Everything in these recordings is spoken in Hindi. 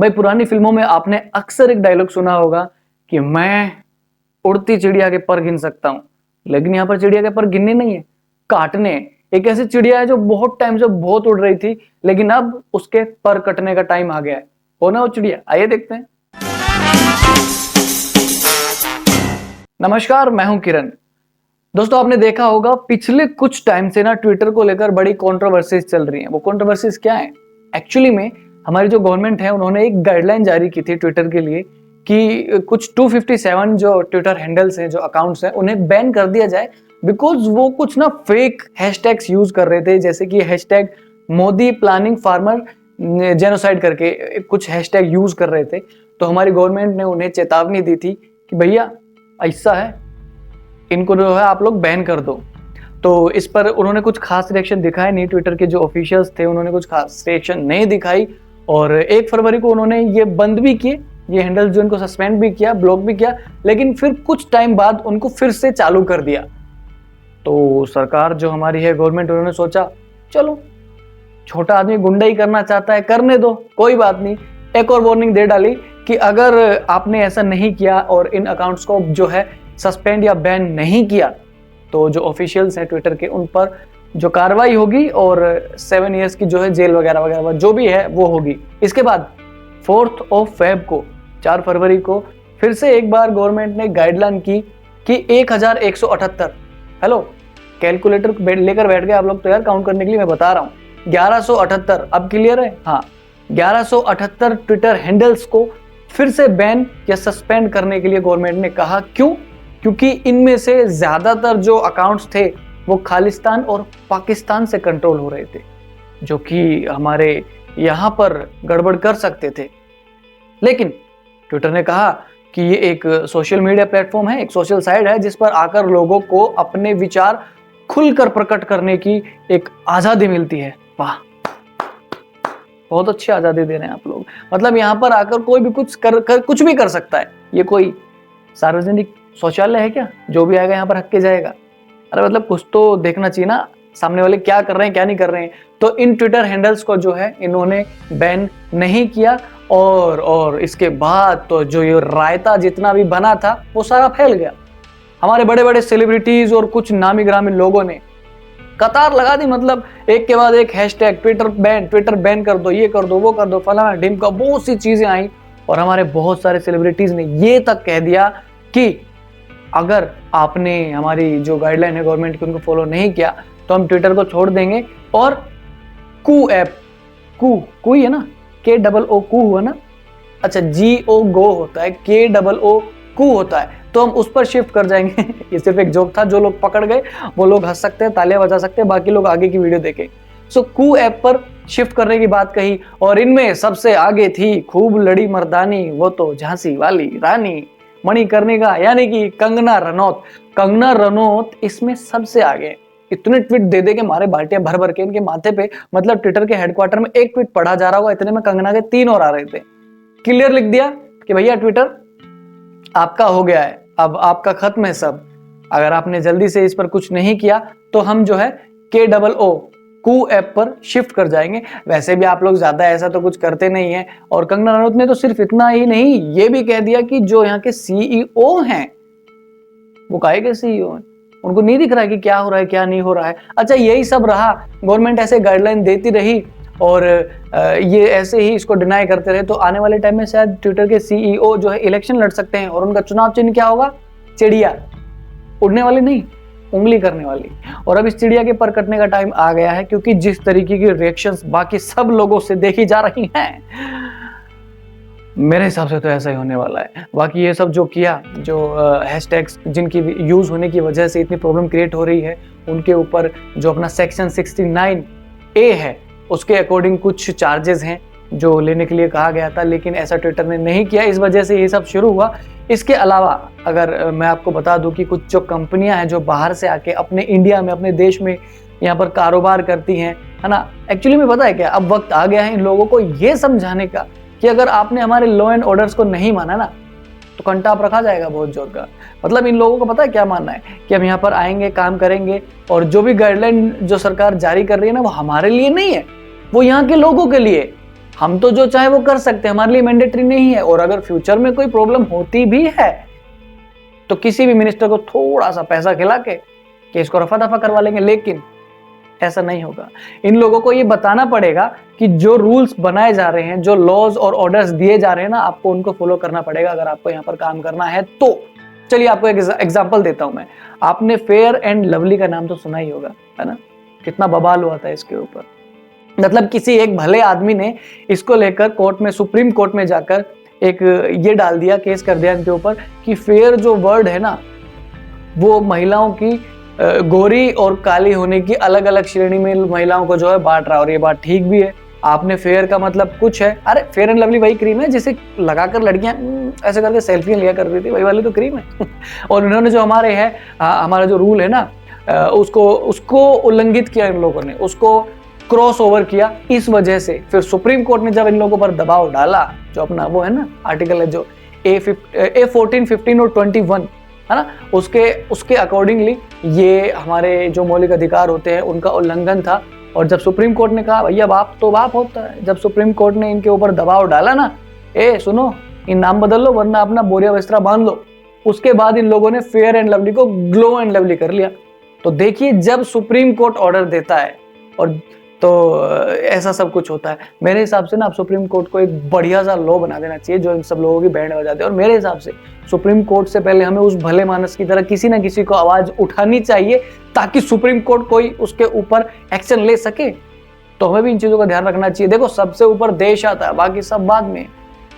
भाई पुरानी फिल्मों में आपने अक्सर एक डायलॉग सुना होगा कि मैं उड़ती चिड़िया के पर गिन सकता हूं, लेकिन यहाँ पर चिड़िया के पर गिनने नहीं है, काटने। एक ऐसी चिड़िया है जो बहुत टाइम से बहुत उड़ रही थी, लेकिन अब उसके पर कटने का टाइम आ गया है। कौन है वो चिड़िया, आइए देखते हैं। नमस्कार, मैं हूं किरण। दोस्तों, आपने देखा होगा पिछले कुछ टाइम से ना ट्विटर को लेकर बड़ी कंट्रोवर्सीज चल रही हैं। वो कंट्रोवर्सीज क्या है? एक्चुअली में हमारी जो गवर्नमेंट है उन्होंने एक गाइडलाइन जारी की थी ट्विटर के लिए कि कुछ 257 जो ट्विटर हैंडल्स हैं, जो अकाउंट्स हैं, उन्हें बैन कर दिया जाए बिकॉज वो कुछ ना फेक हैशटैग्स यूज कर रहे थे, जैसे कि hashtag Modi planning farmer genocide करके कुछ हैशटैग यूज कर रहे थे। तो हमारी गवर्नमेंट ने उन्हें चेतावनी दी थी कि भैया ऐसा है, इनको जो है आप लोग बैन कर दो। तो इस पर उन्होंने कुछ खास रिएक्शन दिखाए नहीं। ट्विटर के जो ऑफिशियल्स थे उन्होंने कुछ खास रिएक्शन नहीं दिखाई और 1 फरवरी को उन्होंने ये बंद भी किए, ये हैंडल जो इनको सस्पेंड भी किया, ब्लॉक भी किया, लेकिन फिर कुछ टाइम बाद उनको फिर से चालू कर दिया। तो सरकार जो हमारी है, गवर्नमेंट, उन्होंने सोचा चलो छोटा आदमी गुंडाई करना चाहता है, करने दो, कोई बात नहीं। एक और वार्निंग दे डाली कि अगर आपने ऐसा नहीं किया और इन अकाउंट्स को जो है सस्पेंड या बैन नहीं किया तो जो ऑफिशियल्स हैं ट्विटर के, उन पर जो कार्रवाई होगी और 7 ईयर्स की जो है जेल वगैरह वगैरह जो भी है वो होगी। इसके बाद 4 फेब को, 4 फरवरी को फिर से एक बार गवर्नमेंट ने गाइडलाइन की कि 1178, हेलो कैलकुलेटर लेकर बैठ गए आप लोग तो यार, काउंट करने के लिए मैं बता रहा हूँ, 1178। अब क्लियर है? हाँ, 1178 ट्विटर हैंडल्स को फिर से बैन या सस्पेंड करने के लिए गवर्नमेंट ने कहा। क्यों? क्योंकि इनमें से ज्यादातर जो अकाउंट्स थे वो खालिस्तान और पाकिस्तान से कंट्रोल हो रहे थे, जो कि हमारे यहाँ पर गड़बड़ कर सकते थे। लेकिन ट्विटर ने कहा कि ये एक सोशल मीडिया प्लेटफॉर्म है, एक सोशल साइट है जिस पर आकर लोगों को अपने विचार खुलकर प्रकट करने की एक आजादी मिलती है। वाह, बहुत अच्छी आजादी दे रहे हैं आप लोग। मतलब यहाँ पर आकर कोई भी कुछ भी कर सकता है। ये कोई सार्वजनिक शौचालय है क्या? जो भी आएगा यहाँ पर हक के जाएगा? अरे मतलब कुछ तो देखना चाहिए ना, सामने वाले क्या कर रहे हैं क्या नहीं कर रहे हैं। तो इन ट्विटर हैंडल्स को जो है इन्होंने बैन नहीं किया और इसके बाद तो जो ये रायता जितना भी बना था वो सारा फैल गया। हमारे बड़े बड़े सेलिब्रिटीज और कुछ नामी ग्रामी लोगों ने कतार लगा दी, मतलब एक के बाद एक हैशटैग ट्विटर बैन कर दो, ये कर दो, वो कर दो, फलाना ढिमका, बहुत सी चीजें आई। और हमारे बहुत सारे सेलिब्रिटीज ने ये तक कह दिया कि अगर आपने हमारी जो गाइडलाइन है गवर्नमेंट की उनको फॉलो नहीं किया तो हम ट्विटर को छोड़ देंगे और कू ऐप, कू है ना, KOO कू हुआ ना, अच्छा GO गो होता है, KOO कू होता है, तो हम उस पर शिफ्ट कर जाएंगे। ये सिर्फ एक जोक था, जो लोग पकड़ गए वो लोग हंस सकते हैं, तालियां बजा सकते हैं, बाकी लोग आगे की वीडियो देखें। सो कू ऐप पर शिफ्ट करने की बात कही और इनमें सबसे आगे थी खूब लड़ी मर्दानी, वो तो झांसी वाली रानी मणिकर्णिका, यानी कि कंगना रनौत। कंगना रनौत इसमें सबसे आगे, इतने ट्वीट दे दे के मारे बाल्टियां भर भर के इनके माथे पे। मतलब ट्विटर के हेडक्वार्टर में एक ट्वीट पढ़ा जा रहा होगा, इतने में कंगना के 3 और आ रहे थे। क्लियर लिख दिया कि भैया ट्विटर आपका हो गया है, अब आपका खत्म है सब। अगर आपने जल्दी से इस पर कुछ नहीं किया तो हम जो है KOO कू ऐप पर शिफ्ट कर जाएंगे। वैसे भी आप लोग ज्यादा ऐसा तो कुछ करते नहीं है। और कंगना रनौत ने तो सिर्फ इतना ही नहीं, ये भी कह दिया कि जो यहाँ के CEO हैं, वो काहे के CEO हैं, उनको नहीं दिख रहा है कि क्या हो रहा है क्या नहीं हो रहा है। अच्छा, यही सब रहा, गवर्नमेंट ऐसे गाइडलाइन देती रही और ये ऐसे ही इसको डिनाई करते रहे, तो आने वाले टाइम में शायद ट्विटर के CEO जो है इलेक्शन लड़ सकते हैं और उनका चुनाव चिन्ह क्या होगा? चिड़िया, उड़ने वाली नहीं, उंगली करने वाली। और अब इस चिड़िया के पर कटने का टाइम आ गया है, क्योंकि जिस तरीके की रिएक्शंस बाकी सब लोगों से देखी जा रही हैं, मेरे हिसाब से तो ऐसा ही होने वाला है। बाकी ये सब जो किया, जो हैशटैग्स जिनकी यूज होने की वजह से इतनी प्रॉब्लम क्रिएट हो रही है, उनके ऊपर जो अपना सेक्शन 69A है उसके अकॉर्डिंग कुछ चार्जेस हैं जो लेने के लिए कहा गया था, लेकिन ऐसा ट्विटर ने नहीं किया, इस वजह से ये सब शुरू हुआ। इसके अलावा अगर मैं आपको बता दूं कि कुछ जो कंपनियां हैं जो बाहर से आके अपने इंडिया में, अपने देश में यहाँ पर कारोबार करती हैं, है ना, एक्चुअली में पता है क्या, अब वक्त आ गया है इन लोगों को ये समझाने का कि अगर आपने हमारे लॉ एंड ऑर्डर्स को नहीं माना ना तो कंटाप रखा जाएगा बहुत जोर का। मतलब इन लोगों को पता है क्या मानना है कि हम यहाँ पर आएंगे, काम करेंगे और जो भी गाइडलाइन जो सरकार जारी कर रही है ना वो हमारे लिए नहीं है, वो यहाँ के लोगों के लिए। हम तो जो चाहे वो कर सकते हैं, हमारे लिए मैंडेटरी नहीं है। और अगर फ्यूचर में कोई प्रॉब्लम होती भी है तो किसी भी मिनिस्टर को थोड़ा सा पैसा खिला के केस को रफा दफा करवा लेंगे, लेकिन ऐसा नहीं होगा। इन लोगों को ये बताना पड़ेगा कि जो रूल्स बनाए जा रहे हैं, जो लॉज और ऑर्डर्स दिए जा रहे हैं ना, आपको उनको फॉलो करना पड़ेगा अगर आपको यहाँ पर काम करना है तो। चलिए आपको एक एग्जांपल देता हूं मैं। आपने फेयर एंड लवली का नाम तो सुना ही होगा, है ना? कितना बवाल हुआ था इसके ऊपर। मतलब किसी एक भले आदमी ने इसको लेकर कोर्ट में, सुप्रीम कोर्ट में जाकर एक ये डाल दिया, केस कर दिया इनके ऊपर कि फेयर जो वर्ड है ना, वो महिलाओं की गोरी और काली होने की अलग अलग श्रेणी में महिलाओं को जो है बांट रहा है। और ये बात ठीक भी है। आपने फेयर का मतलब कुछ है, अरे फेयर एंड लवली वही क्रीम है जिसे लगाकर लड़कियां ऐसे करके सेल्फी लिया कर रही थी, वही वाली तो क्रीम है। और उन्होंने जो हमारे है, हमारा जो रूल है ना, उसको उल्लंघित किया इन लोगों ने, उसको क्रॉस ओवर किया। इस वजह से फिर सुप्रीम कोर्ट ने जब इन लोगों पर दबाव डाला, जो अपना वो है ना आर्टिकल है जो A14, 15 और 21 है ना, उसके अकॉर्डिंगली ये हमारे जो मौलिक अधिकार होते हैं उनका उल्लंघन था। और जब सुप्रीम कोर्ट ने कहा भैया बाप तो बाप होता है, जब सुप्रीम कोर्ट ने इनके ऊपर दबाव डाला ना, सुनो, इन नाम बदल लो वरना अपना बोरिया बिस्तरा बांध लो, उसके बाद इन लोगों ने फेयर एंड लवली को ग्लो एंड लवली कर लिया। तो देखिए, जब सुप्रीम कोर्ट ऑर्डर देता है और तो ऐसा सब कुछ होता है। मेरे हिसाब से ना आप सुप्रीम कोर्ट को एक बढ़िया सा लॉ बना देना चाहिए जो इन सब लोगों की बैंड बजा दे। और मेरे हिसाब से सुप्रीम कोर्ट से पहले हमें उस भले मानस की तरह किसी ना किसी को आवाज उठानी चाहिए ताकि सुप्रीम कोर्ट कोई उसके ऊपर एक्शन ले सके। तो हमें भी इन चीजों का ध्यान रखना चाहिए। देखो, सबसे ऊपर देश आता है, बाकी सब बाद में।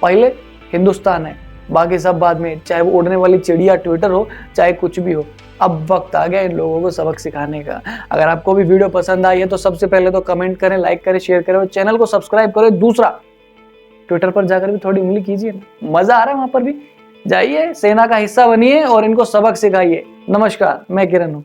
पहले हिंदुस्तान है, बाकी सब बाद में, चाहे वो उड़ने वाली चिड़िया ट्विटर हो, चाहे कुछ भी हो। अब वक्त आ गया इन लोगों को सबक सिखाने का। अगर आपको भी वीडियो पसंद आई है तो सबसे पहले तो कमेंट करें, लाइक करें, शेयर करें और चैनल को सब्सक्राइब करें। दूसरा, ट्विटर पर जाकर भी थोड़ी उंगली कीजिए ना, मजा आ रहा है वहां पर भी। जाइए, सेना का हिस्सा बनिए और इनको सबक सिखाइए। नमस्कार, मैं किरण हूं।